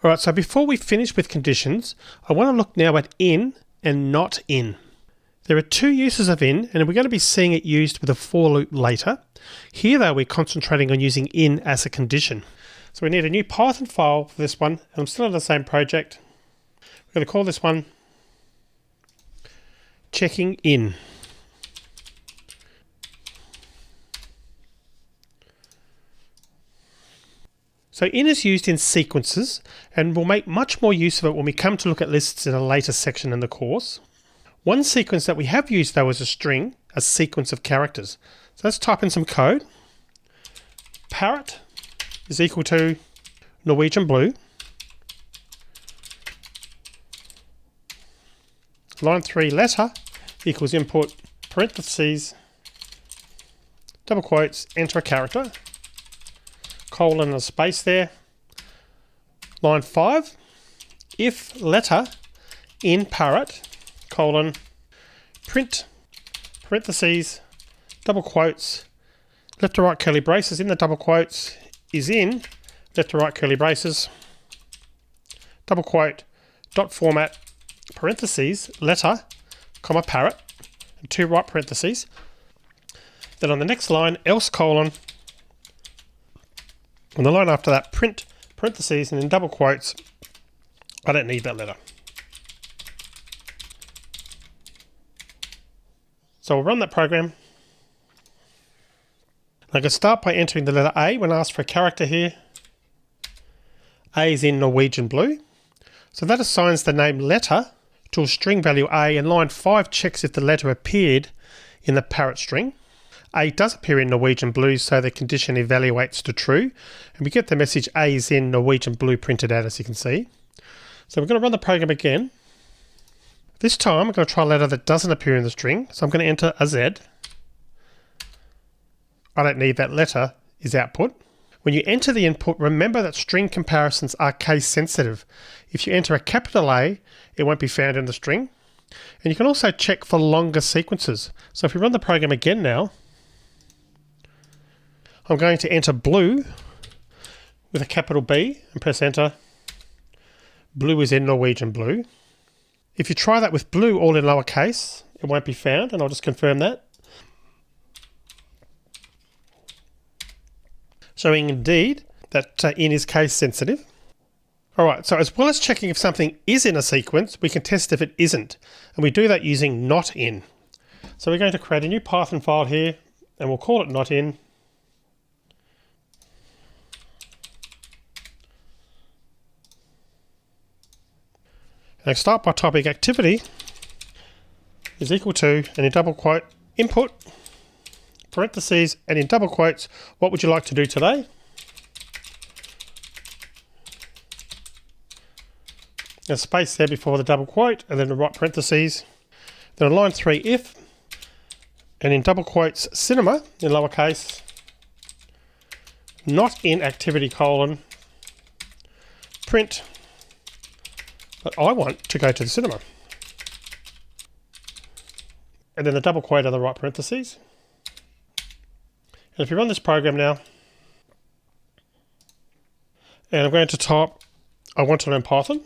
Alright, so before we finish with conditions, I want to look now at in and not in. There are two uses of in, and we're going to be seeing it used with a for loop later. Here though, we're concentrating on using in as a condition. So we need a new Python file for this one, and I'm still in the same project. We're going to call this one checking in. So in is used in sequences, and we'll make much more use of it when we come to look at lists in a later section in the course. One sequence that we have used though is a string, a sequence of characters. So let's type in some code. Parrot is equal to Norwegian blue. Line 3 letter equals input parentheses, double quotes, enter a character. Colon and a space there. Line 5, if letter in parrot, colon, print, parentheses, double quotes, left to right curly braces in the double quotes is in, left to right curly braces, double quote, dot format, parentheses, letter, comma parrot, and two right parentheses. Then on the next line, else colon, on the line after that, print, parentheses, and in double quotes, I don't need that letter. So we'll run that program. I can start by entering the letter A when asked for a character here. A is in Norwegian blue. So that assigns the name letter to a string value A, and line 5 checks if the letter appeared in the parrot string. A does appear in Norwegian blue, so the condition evaluates to true, and we get the message A is in Norwegian blue printed out, as you can see. So we're going to run the program again. This time I'm going to try a letter that doesn't appear in the string, so I'm going to enter a Z. I don't need that letter is output. When you enter the input, remember that string comparisons are case sensitive. If you enter a capital A, it won't be found in the string. And you can also check for longer sequences. So if we run the program again now, I'm going to enter blue with a capital B and press enter. Blue is in Norwegian blue. If you try that with blue all in lowercase, it won't be found, and I'll just confirm that. Showing indeed that in is case sensitive. Alright, so as well as checking if something is in a sequence, we can test if it isn't, and we do that using not in. So we're going to create a new Python file here, and we'll call it not in. And I start by typing activity is equal to, and in double quote, input, parentheses, and in double quotes, what would you like to do today? A space there before the double quote, and then the right parentheses. Then on line 3, if, and in double quotes, cinema, in lowercase, not in activity colon, print, but I want to go to the cinema. And then the double quote on the right parentheses. And if you run this program now, and I'm going to type, I want to learn Python.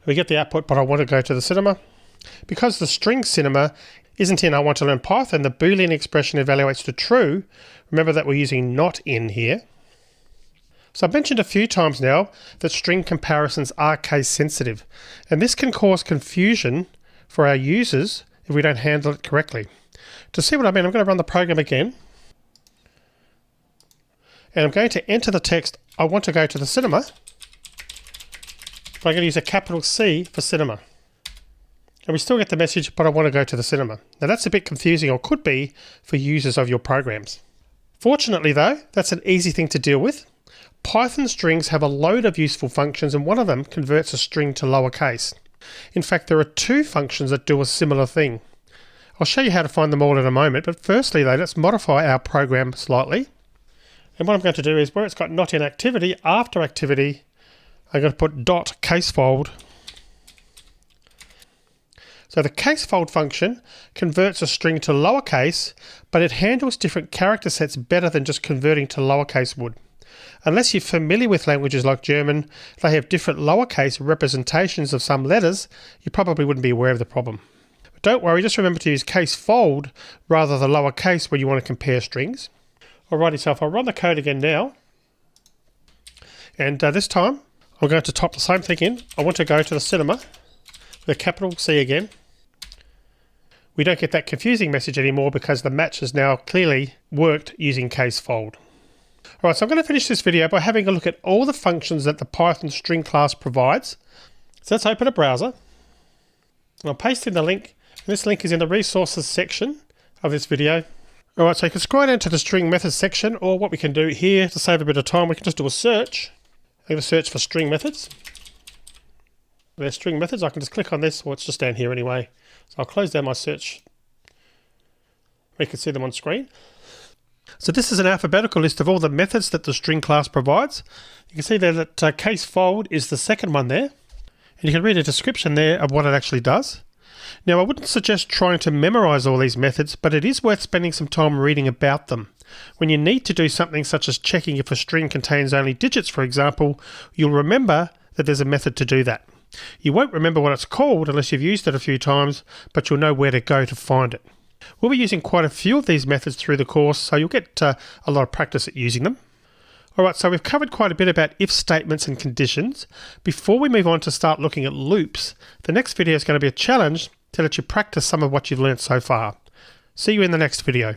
We get the output, but I want to go to the cinema. Because the string cinema isn't in I want to learn Python, the Boolean expression evaluates to true. Remember that we're using not in here. So I've mentioned a few times now that string comparisons are case sensitive, and this can cause confusion for our users if we don't handle it correctly. To see what I mean, I'm going to run the program again, and I'm going to enter the text, I want to go to the cinema, but I'm going to use a capital C for cinema. And we still get the message, but I want to go to the cinema. Now that's a bit confusing, or could be, for users of your programs. Fortunately though, that's an easy thing to deal with. Python strings have a load of useful functions, and one of them converts a string to lowercase. In fact, there are two functions that do a similar thing. I'll show you how to find them all in a moment, but firstly though, let's modify our program slightly. And what I'm going to do is, where it's got not in activity, after activity, I'm going to put dot casefold. So the casefold function converts a string to lowercase, but it handles different character sets better than just converting to lowercase would. Unless you're familiar with languages like German, they have different lowercase representations of some letters, you probably wouldn't be aware of the problem. But don't worry, just remember to use case fold rather than lowercase when you want to compare strings. Alrighty, so if I run the code again now, and this time I'm going to type the same thing in. I want to go to the cinema with a capital C again. We don't get that confusing message anymore because the match has now clearly worked using case fold. Alright, so I'm going to finish this video by having a look at all the functions that the Python string class provides. So let's open a browser. I'll paste in the link. And this link is in the resources section of this video. Alright, so you can scroll down to the string methods section, or what we can do here to save a bit of time, we can just do a search. I'm going to search for string methods. There's string methods. I can just click on this, or it's just down here anyway. So I'll close down my search. We can see them on screen. So this is an alphabetical list of all the methods that the string class provides. You can see there that case fold is the second one there. And you can read a description there of what it actually does. Now I wouldn't suggest trying to memorize all these methods, but it is worth spending some time reading about them. When you need to do something such as checking if a string contains only digits, for example, you'll remember that there's a method to do that. You won't remember what it's called unless you've used it a few times, but you'll know where to go to find it. We'll be using quite a few of these methods through the course, so you'll get a lot of practice at using them. Alright, so we've covered quite a bit about if statements and conditions. Before we move on to start looking at loops, the next video is going to be a challenge to let you practice some of what you've learned so far. See you in the next video.